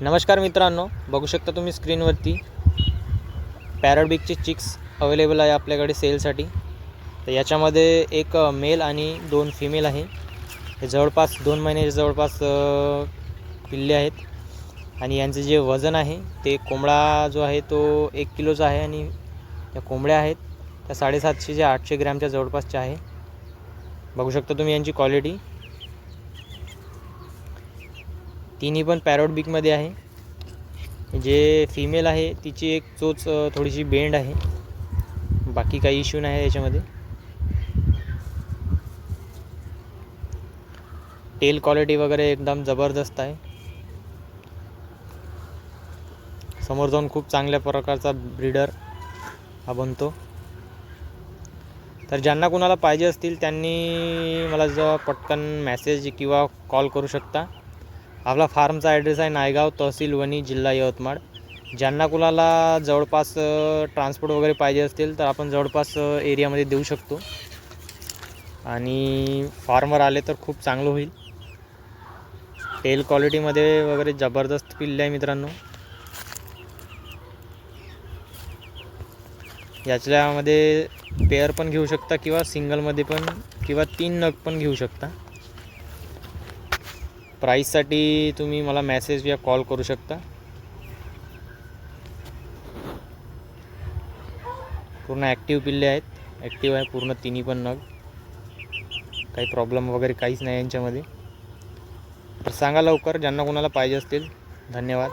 नमस्कार मित्रांनो, बघू शकता तुम्ही स्क्रीनवरती पॅरट बिगचे चिक्स अवेलेबल आहे आपल्याकडे सेलसाठी। तर याच्यामध्ये एक मेल आणि 2 फिमेल आहे। हे जवळपास 2 महिन्याचे जवळपास पिल्ले आहेत आणि यांचे जे वजन आहे ते कोंबडा जो आहे तो 1 किलोचा आहे आणि त्या कोंबड्या आहेत त्या 750 ते 800 ग्रॅमच्या जवळपासच्या आहे। बघू शकता तुम्ही यांची क्वालिटी। तिन्ही पण पॅरट बिगमध्ये आहे। जे फिमेल आहे तिची एक चोच थोडीशी बेंड आहे, बाकी काही इश्यू नाही आहे याच्यामध्ये। टेल क्वालिटी वगैरे एकदम ज़बरदस्त आहे। समोर जाऊन खूप चांगल्या प्रकारचा ब्रीडर हा बनतो। तर ज्यांना कोणाला पाहिजे असतील त्यांनी मला जो पटकन मेसेज किंवा कॉल करू शकता। आपला फार्मचा ॲड्रेस आहे नायगाव, तहसील वणी, जिल्हा यवतमाळ। ज्यांना कोणाला जवळपास ट्रान्सपोर्ट वगैरे पाहिजे असतील तर आपण जवळपास एरियामध्ये देऊ शकतो आणि फार्मवर आले तर खूप चांगलं होईल। टेल क्वालिटीमध्ये वगैरे ज़बरदस्त पिल्ले आहे मित्रांनो। याच्यामध्ये पेअर पण घेऊ शकता किंवा सिंगलमध्ये पण किंवा 3 नग पण घेऊ शकता। प्राईससाठी तुम्ही मला मेसेज या कॉल करू शकता। पूर्ण ॲक्टिव्ह पिल्ले आहेत, ॲक्टिव्ह आहे पूर्ण तिन्ही पण नग, काही प्रॉब्लेम वगैरे काहीच नाही यांच्यामध्ये। तर सांगा लवकर ज्यांना कोणाला पाहिजे असतील। धन्यवाद।